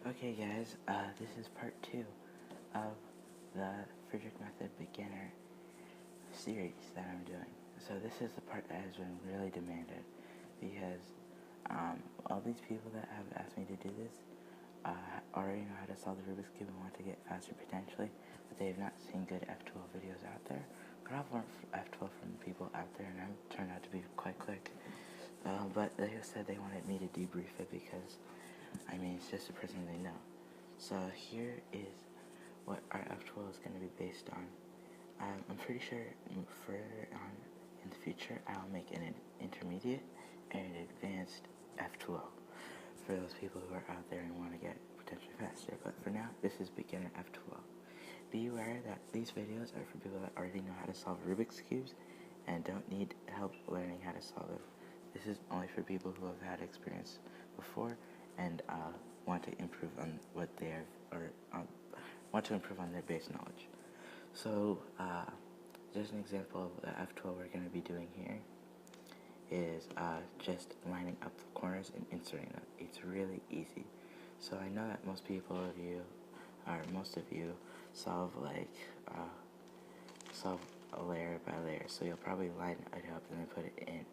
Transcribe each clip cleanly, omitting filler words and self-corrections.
Okay guys, this is part 2 of the Friedrich Method Beginner series that I'm doing. So this is the part that has been really demanded because all these people that have asked me to do this already know how to solve the Rubik's Cube and want to get faster potentially, but they have not seen good F2L videos out there. But I've learned F2L from people out there and I've turned out to be quite quick. But they said they wanted me to debrief it because, I mean, it's just a person they know. So here is what our F2L is going to be based on. I'm pretty sure further on in the future I'll make an intermediate and an advanced F2L for those people who are out there and want to get potentially faster. But for now, this is beginner F2L. Be aware that these videos are for people that already know how to solve Rubik's Cubes and don't need help learning how to solve it. This is only for people who have had experience before and want to improve on what they have, or want to improve on their base knowledge. So, just an example of the F2L we're going to be doing here is just lining up the corners and inserting them. It's really easy. So I know that most of you solve solve a layer by layer. So you'll probably line it up and then put it in,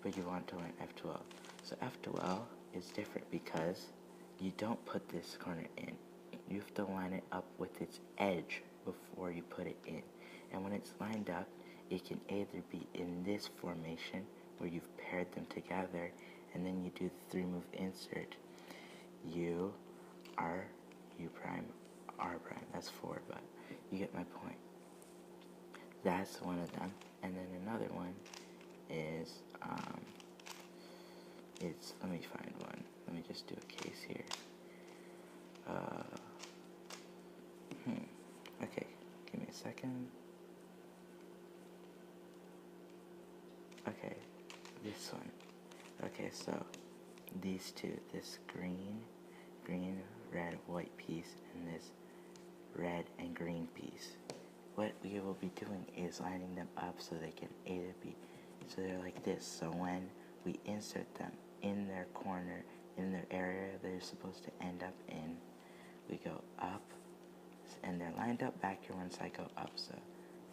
but you want to learn F2L. So F2L is different because you don't put this corner in. You have to line it up with its edge before you put it in. And when it's lined up, it can either be in this formation where you've paired them together and then you do the 3-move insert. U, R, U prime, R prime. That's 4, but you get my point. That's one of them. And then another one is, let me find one. Let me just do a case here. Okay, give me a second. Okay, this one. Okay, so these two, this green, red, white piece, and this red and green piece. What we will be doing is lining them up so they can either be, so they're like this. So when we insert them in their corner, in their area they're supposed to end up in, we go up, and they're lined up back here once I go up. So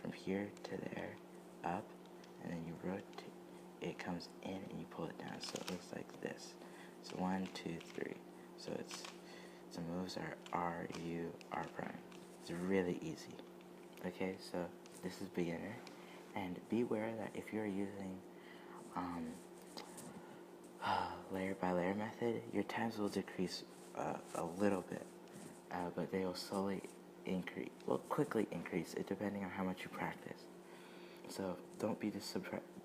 from here to there, up, and then you rotate, it comes in and you pull it down. So it looks like this. So 1, 2, 3. So the moves are R, U, R prime. It's really easy. Okay, so this is beginner, and beware that if you're using layer by layer method, your times will decrease a little bit, but they will slowly increase, quickly increase, it depending on how much you practice. So don't be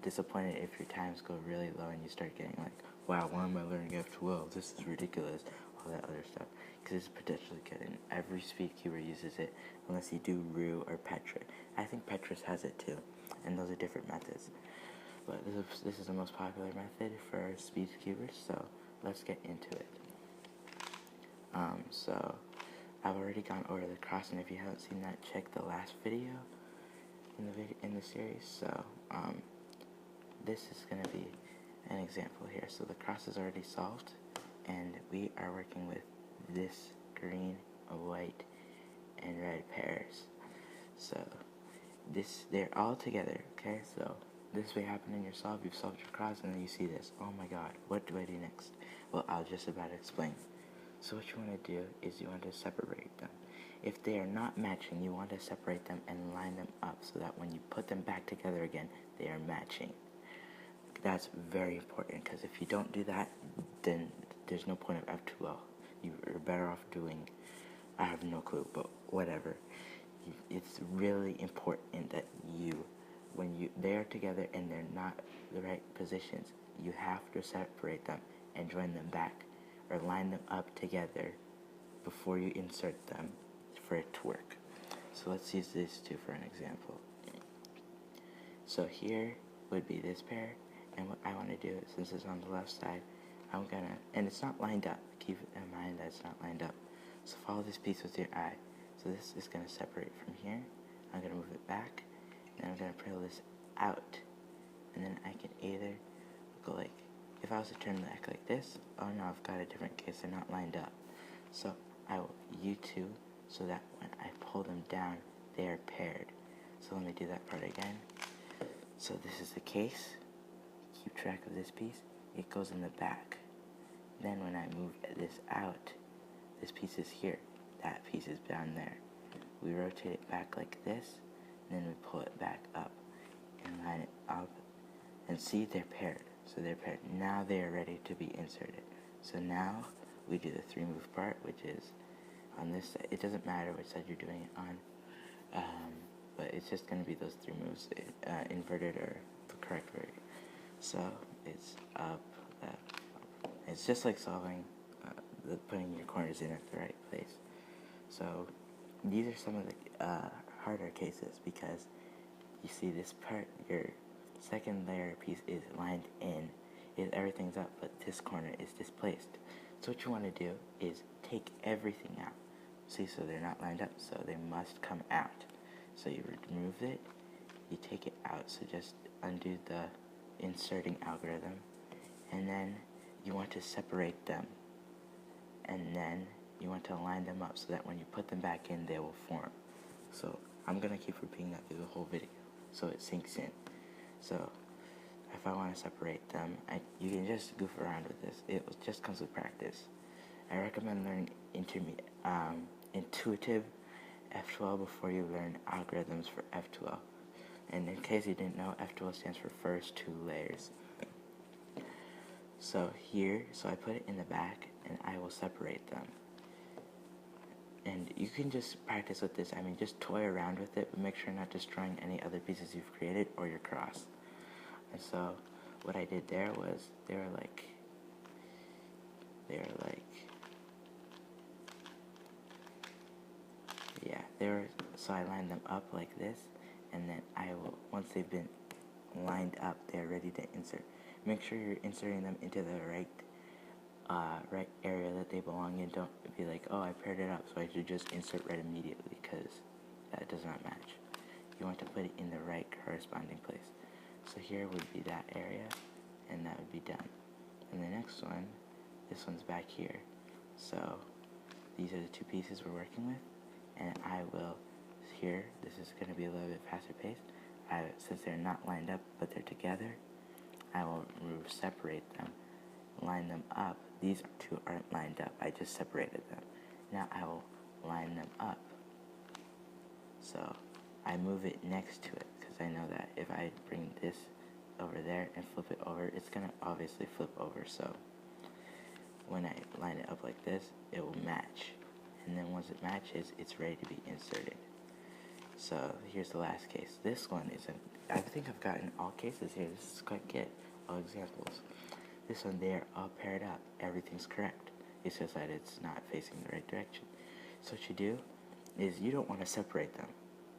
disappointed if your times go really low and you start getting like, wow, why am I learning F2L? This is ridiculous, all that other stuff. Because it's potentially good, and every speed cuber uses it, unless you do Rue or Petra. I think Petra's has it too, and those are different methods. But this is the most popular method for speed cubers, so let's get into it. So I've already gone over the cross, and if you haven't seen that, check the last video in the series. So this is going to be an example here. So the cross is already solved, and we are working with this green, white, and red pairs. So they're all together. Okay, so this will happen in your solve. You've solved your cross, and then you see this. Oh my God, what do I do next? Well, I'll just about explain. So what you want to do is you want to separate them. If they are not matching, you want to separate them and line them up so that when you put them back together again, they are matching. That's very important, because if you don't do that, then there's no point of F2L. You're better off doing, I have no clue, but whatever. It's really important that when they're together and they're not the right positions, you have to separate them and join them back, or line them up together before you insert them for it to work. So let's use these two for an example. So here would be this pair, and what I want to do, since it's on the left side, I'm gonna, and it's not lined up, keep in mind that it's not lined up. So follow this piece with your eye. So this is gonna separate from here. I'm gonna move it back, and I'm gonna pull this out, and then I can either go like, if I was to turn the neck like this, oh no, I've got a different case, they're not lined up. So I will U2 so that when I pull them down, they are paired. So let me do that part again. So this is the case. Keep track of this piece. It goes in the back. Then when I move this out, this piece is here. That piece is down there. We rotate it back like this, and then we pull it back up and line it up. And see, they're paired. So they're paired. Now they are ready to be inserted. So now we do the 3-move part, which is on this side. It doesn't matter which side you're doing it on, but it's just going to be those 3 moves, inverted or the correct way. So it's up, left, up. It's just like solving, putting your corners in at the right place. So these are some of the harder cases because you see this part, your second layer piece is lined in, everything's up, but this corner is displaced. So what you want to do is take everything out. See, so they're not lined up, so they must come out. So you remove it, you take it out, so just undo the inserting algorithm, and then you want to separate them, and then you want to line them up so that when you put them back in, they will form. So I'm going to keep repeating that through the whole video so it sinks in. So if I want to separate them, you can just goof around with this. It just comes with practice. I recommend learning intuitive F2L before you learn algorithms for F2L. And in case you didn't know, F2L stands for first 2 layers. So here, so I put it in the back and I will separate them. And you can just practice with this. I mean, just toy around with it, but make sure not destroying any other pieces you've created or your cross. And so what I did there was, they were like, so I lined them up like this, and then I will, once they've been lined up, they're ready to insert. Make sure you're inserting them into the right area that they belong in. Don't be like, oh, I paired it up, so I should just insert right immediately, because that does not match. You want to put it in the right corresponding place. So here would be that area, and that would be done. And the next one, this one's back here. So these are the 2 pieces we're working with, and I will, here, this is going to be a little bit faster paced. Since they're not lined up, but they're together, I will separate them, line them up. These 2 aren't lined up, I just separated them. Now I will line them up. So I move it next to it, because I know that if I bring this over there and flip it over, it's going to obviously flip over. So when I line it up like this, it will match. And then once it matches, it's ready to be inserted. So here's the last case. This one is, I think I've gotten all cases here. This is quite good. All examples. This one, they are all paired up. Everything's correct. It's just that it's not facing the right direction. So what you do is you don't want to separate them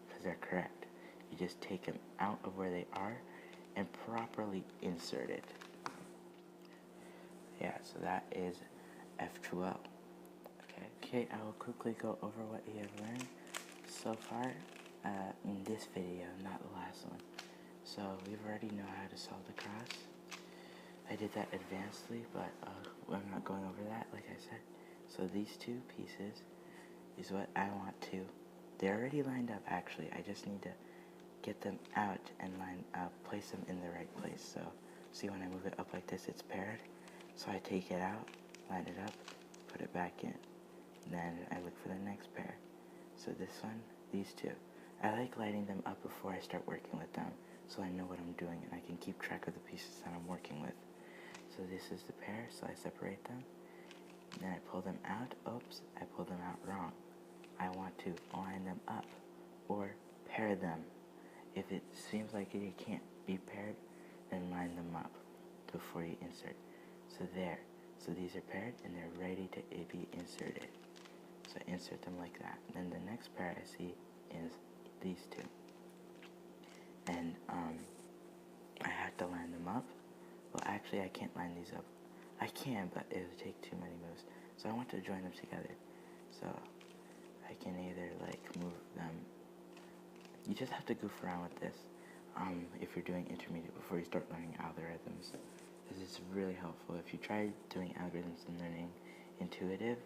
because they're correct. You just take them out of where they are and properly insert it. Yeah, so that is F2L. Okay, I will quickly go over what you have learned so far in this video, not the last one. So we've already know how to solve the cross. I did that advancedly, but I'm not going over that, like I said. So these 2 pieces is what I want to. They're already lined up, actually. I just need to get them out and place them in the right place. So see, when I move it up like this, it's paired. So I take it out, line it up, put it back in. Then I look for the next pair. So this one, these 2. I like lighting them up before I start working with them, so I know what I'm doing and I can keep track of the pieces that I'm working with. So this is the pair, so I separate them. Then I pull them out. Oops, I pulled them out wrong. I want to line them up or pair them. If it seems like it can't be paired, then line them up before you insert. So there. So these are paired and they're ready to be inserted. So insert them like that. Then the next pair I see is these 2. And I have to line them up. Well, actually I can't line these up. I can, but it would take too many moves. So I want to join them together. So I can either like move them. You just have to goof around with this if you're doing intermediate before you start learning algorithms. This is really helpful. If you try doing algorithms and learning intuitive,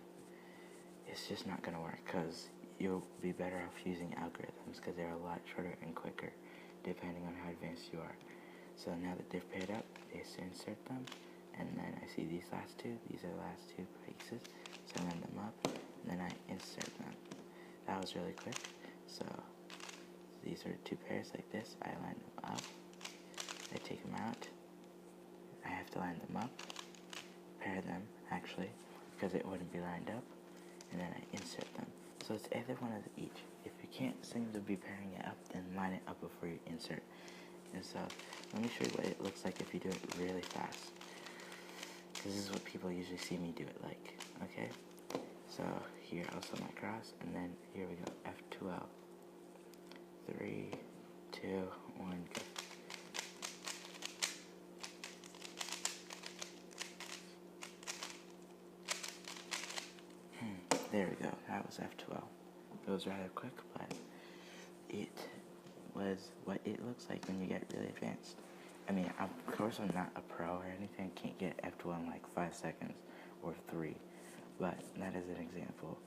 it's just not going to work, because you'll be better off using algorithms, because they're a lot shorter and quicker depending on how advanced you are. So now that they've paired up, I just insert them, and then I see these last two. These are the last two pieces, so I line them up, and then I insert them. That was really quick. So these are two pairs like this. I line them up, I take them out, I have to line them up, pair them actually, because it wouldn't be lined up, and then I insert them. So it's either one of each. If you can't seem to be pairing it up, then line it up before you insert. And so let me show you what it looks like if you do it really fast, because this is what people usually see me do it like. Okay, so here I'll set my cross, and then here we go, F2L. 3, 2, 1, go. There we go, that was F2L. It was rather quick, but it was what it looks like when you get really advanced. I mean, of course I'm not a pro or anything, can't get F2L in like 5 seconds or 3, but that is an example.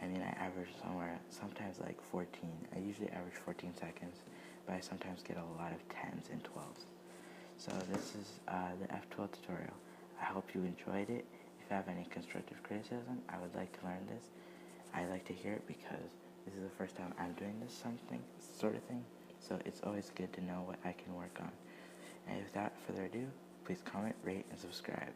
I mean, I average sometimes like 14. I usually average 14 seconds, but I sometimes get a lot of 10s and 12s. So this is the F2L tutorial. I hope you enjoyed it. If you have any constructive criticism, I would like to learn this. I like to hear it because this is the first time I'm doing this sort of thing. So it's always good to know what I can work on. And without further ado, please comment, rate, and subscribe.